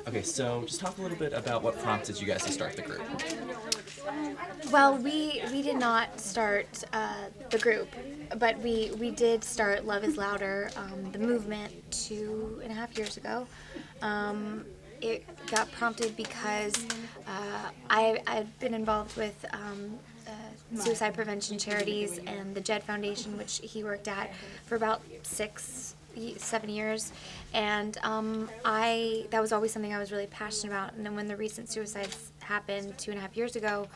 Okay, so just talk a little bit about what prompted you guys to start the group. Well, we did not start the group, but we did start Love is Louder, the movement, 2.5 years ago. It got prompted because I've been involved with suicide prevention charities and the Jed Foundation, which he worked at for about 7 years, and that was always something I was really passionate about. And then when the recent suicides happened 2.5 years ago,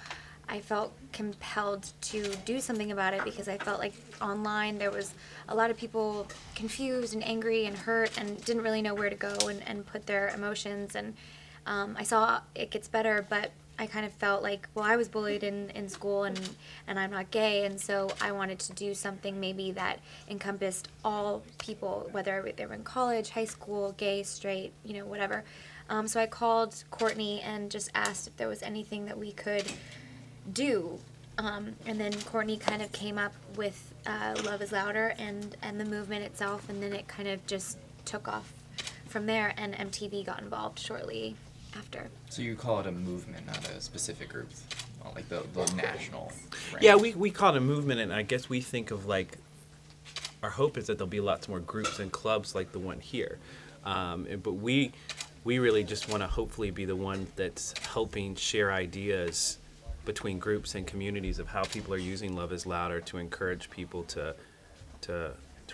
I felt compelled to do something about it because I felt like online there was a lot of people confused and angry and hurt and didn't really know where to go and put their emotions. And I saw it gets better, but I kind of felt like, well, I was bullied in school and I'm not gay, and so I wanted to do something maybe that encompassed all people, whether they were in college, high school, gay, straight, whatever. So I called Courtney and just asked if there was anything that we could do. And then Courtney kind of came up with Love is Louder and the movement itself, and then it kind of just took off from there, and MTV got involved shortly after. So you call it a movement, not a specific group, like the national brand. Yeah, we call it a movement, and I guess we think of like, our hope is that there'll be lots more groups and clubs like the one here. But we really just want to hopefully be the one that's helping share ideas between groups and communities of how people are using Love is Louder to encourage people to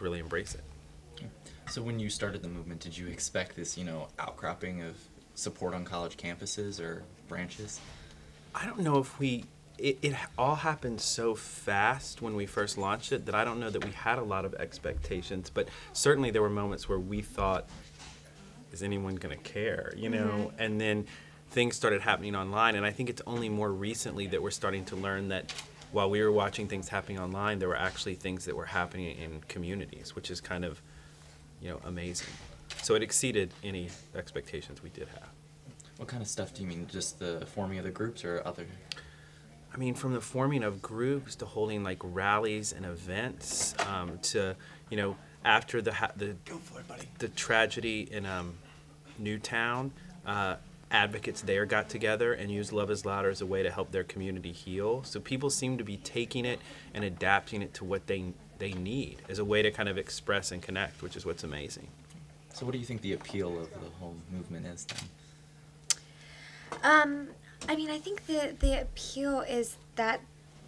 really embrace it. So when you started the movement, did you expect this, outcropping of support on college campuses or branches? I don't know if it all happened so fast when we first launched it that I don't know that we had a lot of expectations, but certainly there were moments where we thought, is anyone going to care, Mm-hmm. And then things started happening online, and I think it's only more recently that we're starting to learn that while we were watching things happening online, there were actually things that were happening in communities, which is kind of, amazing. So it exceeded any expectations we did have. What kind of stuff do you mean? Just the forming of the groups or other? I mean, from the forming of groups to holding like rallies and events, to, after Go for it, buddy. the tragedy in Newtown, advocates there got together and used Love is Louder as a way to help their community heal. So people seem to be taking it and adapting it to what they need as a way to kind of express and connect, which is what's amazing. So what do you think the appeal of the whole movement is then? I mean, I think the appeal is that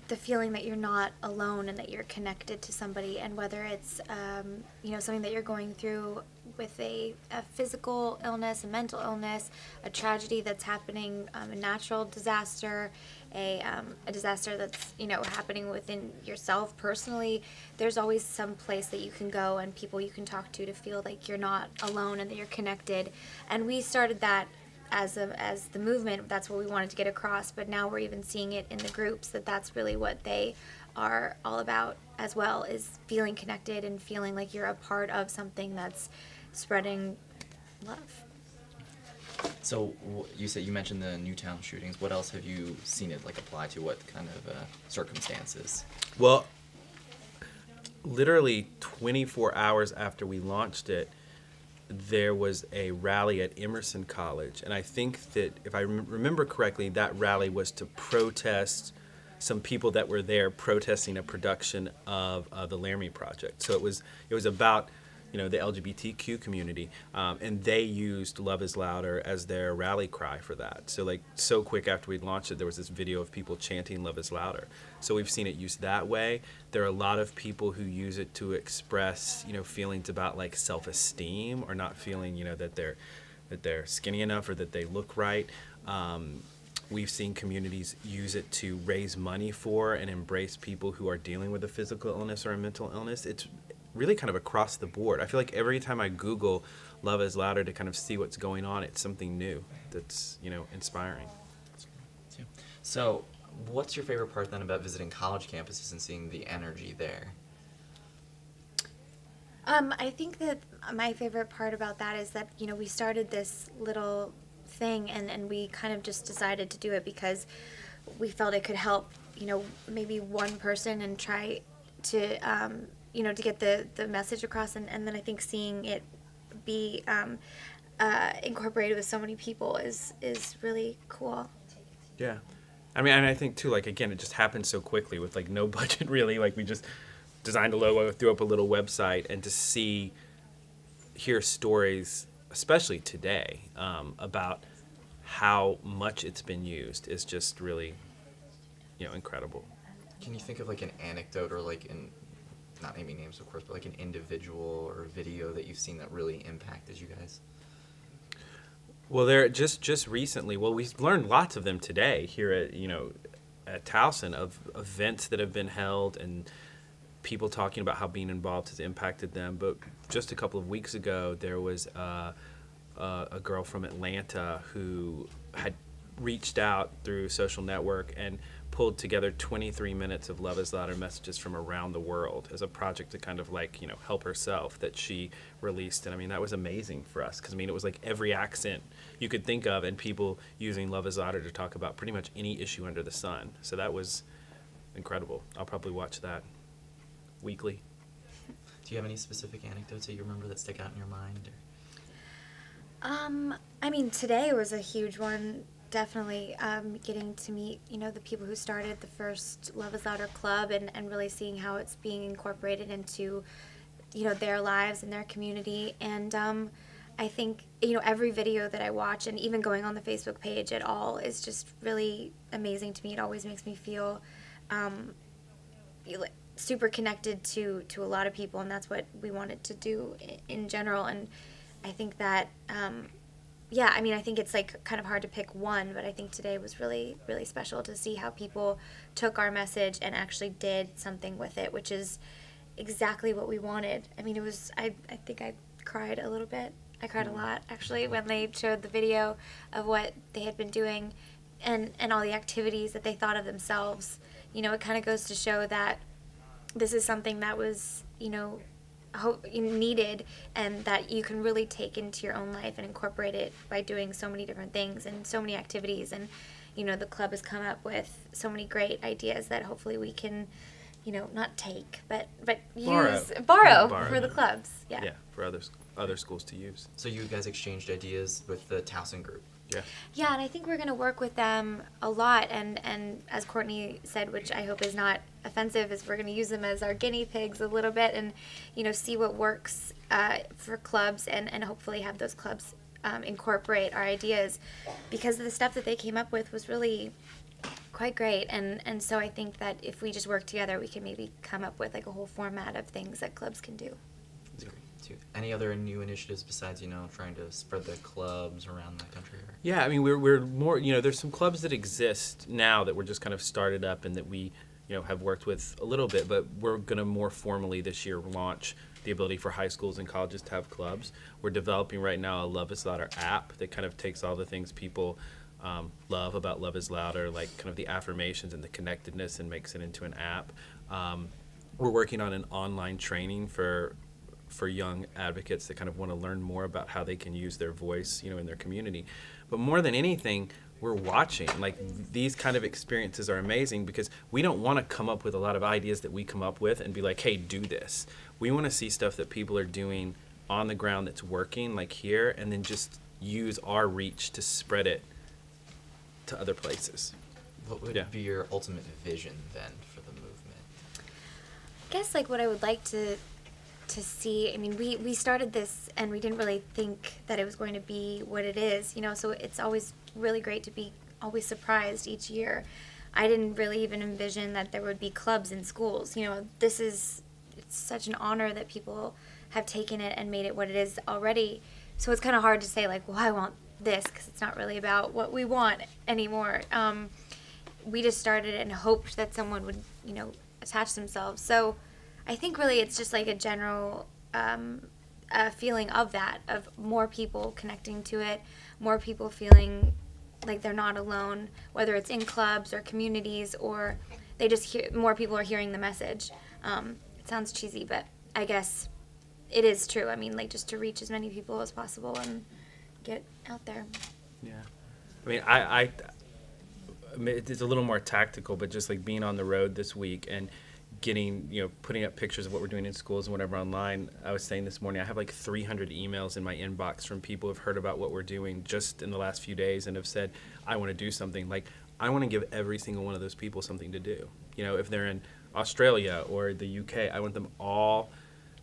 the feeling that you're not alone and that you're connected to somebody, and whether it's something that you're going through with a physical illness, a mental illness, a tragedy that's happening, a natural disaster, a disaster that's happening within yourself personally, there's always some place that you can go and people you can talk to feel like you're not alone and that you're connected. And we started that as the movement. That's what we wanted to get across, but now we're even seeing it in the groups that's really what they are all about as well, is feeling connected and feeling like you're a part of something that's spreading love. So you mentioned the Newtown shootings. What else have you seen it apply to? What kind of circumstances? Well, literally 24 hours after we launched it, there was a rally at Emerson College, and I think that if I remember correctly, that rally was to protest some people that were there protesting a production of the Laramie Project. So it was about the LGBTQ community, and they used Love is Louder as their rally cry for that. So quick after we launched it, there was this video of people chanting Love is Louder. So we've seen it used that way. There are a lot of people who use it to express feelings about self-esteem, or not feeling that they're skinny enough or that they look right. We've seen communities use it to raise money for and embrace people who are dealing with a physical illness or a mental illness. It's really kind of across the board. I feel like every time I Google Love is Louder to kind of see what's going on, it's something new that's, inspiring. So what's your favorite part then about visiting college campuses and seeing the energy there? I think that my favorite part about that is that, we started this little thing and we kind of just decided to do it because we felt it could help, maybe one person and try to, to get the message across. And then I think seeing it be incorporated with so many people is really cool. Yeah. I mean, and I think too, like, again, it just happened so quickly with like no budget really. Like, we just designed a logo, threw up a little website, and to hear stories, especially today, about how much it's been used is just really, incredible. Can you think of like an anecdote or like not naming names of course, but like an individual or video that you've seen that really impacted you guys? Well, there just recently. Well, we've learned lots of them today here at Towson, of events that have been held and people talking about how being involved has impacted them. But just a couple of weeks ago, there was a girl from Atlanta who had reached out through social network and pulled together 23 minutes of Love is Louder messages from around the world as a project to kind of like, help herself, that she released. And I mean, that was amazing for us, because I mean, it was like every accent you could think of, and people using Love is Louder to talk about pretty much any issue under the sun. So that was incredible. I'll probably watch that weekly. Do you have any specific anecdotes that you remember that stick out in your mind? I mean, today was a huge one. Definitely getting to meet, the people who started the first Love is Louder club, and really seeing how it's being incorporated into, their lives and their community. And I think, every video that I watch, and even going on the Facebook page at all, is just really amazing to me. It always makes me feel super connected to a lot of people, and that's what we wanted to do in general. And I think that yeah, I mean, I think it's like kind of hard to pick one, but I think today was really, really special to see how people took our message and actually did something with it, which is exactly what we wanted. I mean, it was, I think I cried a little bit. I cried a lot, actually, when they showed the video of what they had been doing and all the activities that they thought of themselves. It kind of goes to show that this is something that was, needed, and that you can really take into your own life and incorporate it by doing so many different things and so many activities. And the club has come up with so many great ideas that hopefully we can not take but borrow for the clubs. Yeah, for other schools to use. So you guys exchanged ideas with the Towson group? Yeah, and I think we're going to work with them a lot, and as Courtney said, which I hope is not offensive, is we're going to use them as our guinea pigs a little bit, and see what works for clubs, and hopefully have those clubs incorporate our ideas, because the stuff that they came up with was really quite great, and so I think that if we just work together, we can maybe come up with like a whole format of things that clubs can do. That's great. Any other new initiatives besides, trying to spread the clubs around the country? Yeah, I mean, we're more, there's some clubs that exist now that we're just kind of started up and that we, have worked with a little bit, but we're going to more formally this year launch the ability for high schools and colleges to have clubs. We're developing right now a Love is Louder app that kind of takes all the things people love about Love is Louder, like kind of the affirmations and the connectedness, and makes it into an app. We're working on an online training for young advocates that kind of want to learn more about how they can use their voice, in their community. But more than anything, we're watching. Like, these kind of experiences are amazing, because we don't want to come up with a lot of ideas that we come up with and be like, hey, do this. We want to see stuff that people are doing on the ground that's working, like here, and then just use our reach to spread it to other places. What would be your ultimate vision then for the movement? I guess like what I would like to see, I mean, we started this and we didn't really think that it was going to be what it is, so it's always really great to be always surprised each year. I didn't really even envision that there would be clubs in schools. It's such an honor that people have taken it and made it what it is already. So it's kind of hard to say like, well, I want this, because it's not really about what we want anymore. We just started and hoped that someone would, attach themselves. So I think really it's just like a general feeling of that, of more people connecting to it, more people feeling like they're not alone, whether it's in clubs or communities, or they just more people are hearing the message. It sounds cheesy, but I guess it is true. I mean, like, just to reach as many people as possible and get out there. Yeah. I mean, I it's a little more tactical, but just like being on the road this week and getting, putting up pictures of what we're doing in schools and whatever online. I was saying this morning, I have like 300 emails in my inbox from people who've heard about what we're doing just in the last few days and have said, I want to do something. Like, I want to give every single one of those people something to do. If they're in Australia or the UK, I want them all,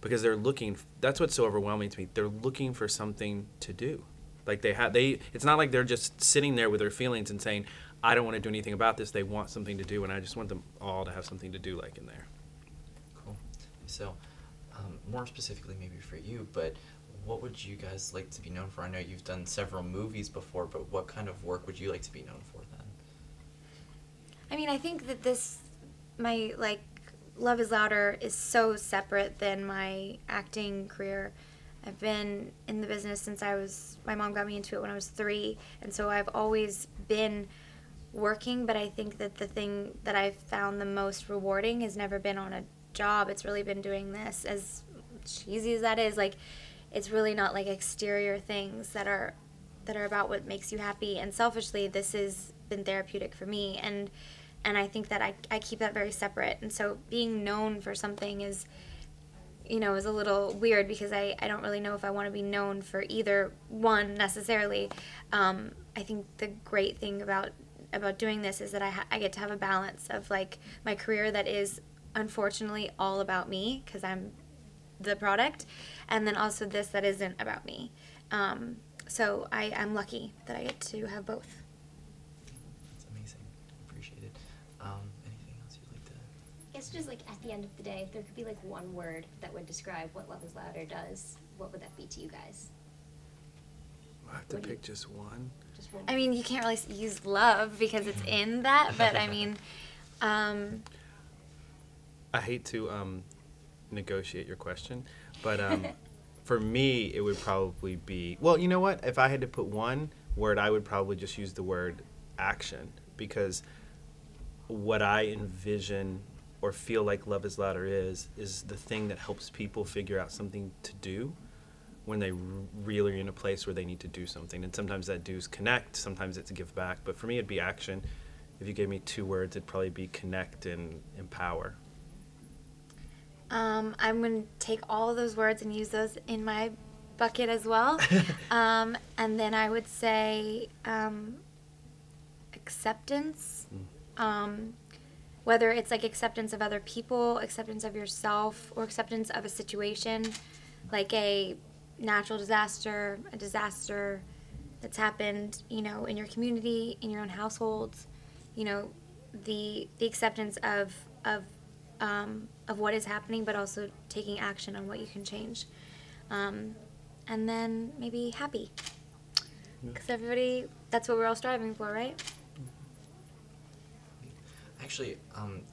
because they're looking, that's what's so overwhelming to me. They're looking for something to do. Like it's not like they're just sitting there with their feelings and saying, I don't want to do anything about this. They want something to do, and I just want them all to have something to do, like in there. Cool. So, more specifically maybe for you, but what would you guys like to be known for? I know you've done several movies before, but what kind of work would you like to be known for then? I mean, I think that my Love is Louder is so separate than my acting career. I've been in the business since my mom got me into it when I was 3, and so I've always been working, but I think that the thing that I've found the most rewarding has never been on a job. It's really been doing this, as cheesy as that is. Like, it's really not like exterior things that are about what makes you happy, and selfishly this has been therapeutic for me, and I think that I keep that very separate. And so being known for something is a little weird, because I don't really know if I want to be known for either one necessarily. I think the great thing about doing this is that I get to have a balance of like my career that is unfortunately all about me because I'm the product, and then also this that isn't about me. So I'm lucky that I get to have both. That's amazing. Appreciate it. Anything else you'd like to? I guess just like at the end of the day, if there could be like one word that would describe what Love is Louder does, what would that be to you guys? I have to pick just one. Just one. I mean, you can't really use love because it's in that, but I mean, I hate to negotiate your question, but for me, it would probably be, well, you know what? If I had to put one word, I would probably just use the word action, because what I envision or feel like Love is Louder is the thing that helps people figure out something to do when they really are in a place where they need to do something. And sometimes that do is connect, sometimes it's give back. But for me, it'd be action. If you gave me 2 words, it'd probably be connect and empower. I'm going to take all of those words and use those in my bucket as well. And then I would say acceptance. Whether it's like acceptance of other people, acceptance of yourself, or acceptance of a situation, like a natural disaster, a disaster that's happened, in your community, in your own households, the acceptance of what is happening, but also taking action on what you can change. And then maybe happy, because everybody, that's what we're all striving for, right? Actually,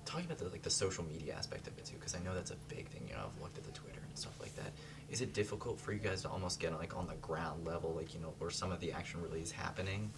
talking about the social media aspect of it too, because I know that's a big thing. I've looked at the Twitter and stuff like that. Is it difficult for you guys to almost get on the ground level, where some of the action really is happening?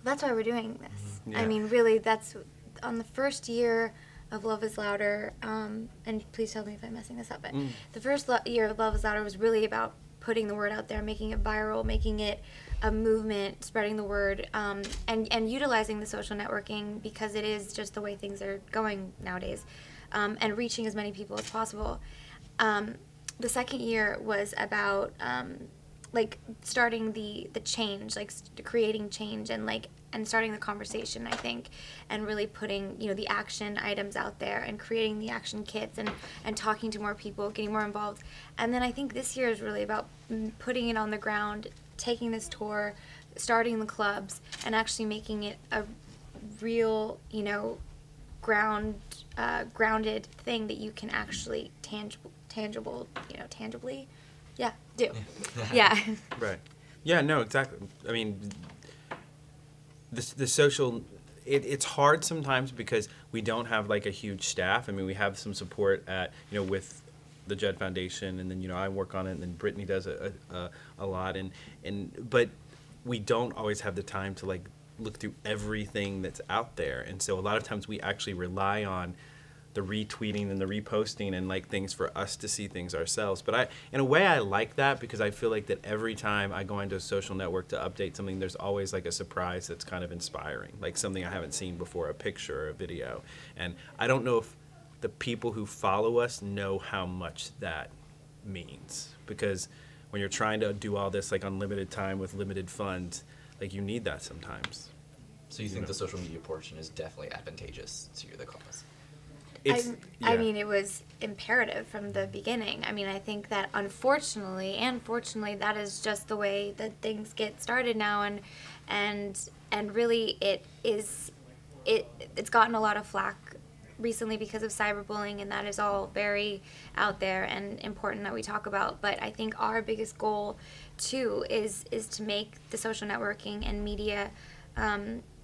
That's why we're doing this. Yeah. I mean, really, that's on the first year of Love is Louder, and please tell me if I'm messing this up, but the first year of Love is Louder was really about putting the word out there, making it viral, making it a movement, spreading the word, and utilizing the social networking, because it is just the way things are going nowadays, and reaching as many people as possible. The second year was about starting the change, creating change, and starting the conversation, I think, and really putting the action items out there and creating the action kits and talking to more people, getting more involved. And then I think this year is really about putting it on the ground, taking this tour, starting the clubs, and actually making it a real grounded thing that you can actually tangibly do. Yeah. Right. Yeah, no, exactly. I mean, the social, it's hard sometimes because we don't have a huge staff. I mean, we have some support at, with the Jed Foundation, and then, I work on it, and then Brittany does a lot, but we don't always have the time to look through everything that's out there. And so a lot of times we actually rely on the retweeting and the reposting and things for us to see things ourselves. But in a way, I like that, because I feel like that every time I go into a social network to update something, there's always a surprise that's kind of inspiring, something I haven't seen before, a picture or a video. And I don't know if the people who follow us know how much that means, because when you're trying to do all this like unlimited time with limited funds, like you need that sometimes. So you think the social media portion is definitely advantageous to the cause? I mean, it was imperative from the beginning. I mean, I think that unfortunately and fortunately, that is just the way that things get started now, and really it's gotten a lot of flack recently because of cyberbullying, and that is all very out there and important that we talk about. But I think our biggest goal too is to make the social networking and media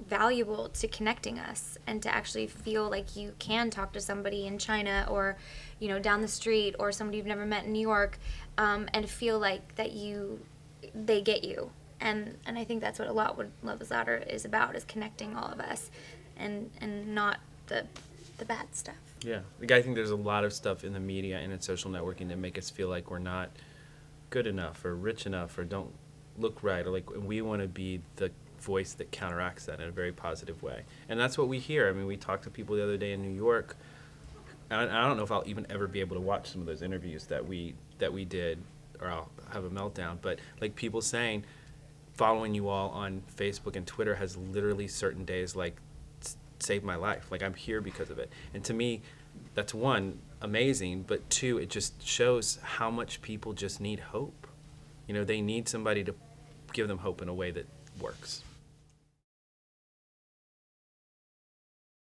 valuable to connecting us, and to actually feel like you can talk to somebody in China, or down the street, or somebody you've never met in New York, and feel like that they get you. And I think that's what a lot what Love is Louder is about, is connecting all of us, and not the bad stuff. Yeah, like, I think there's a lot of stuff in the media and in social networking that make us feel like we're not good enough or rich enough or don't look right, or like we want to be the voice that counteracts that in a very positive way. And that's what we hear. I mean, we talked to people the other day in New York. I don't know if I'll even ever be able to watch some of those interviews that we did, or I'll have a meltdown, but like people saying following you all on Facebook and Twitter has literally certain days like saved my life. Like, I'm here because of it. And to me, that's one, amazing, but two, it just shows how much people just need hope. They need somebody to give them hope in a way that works.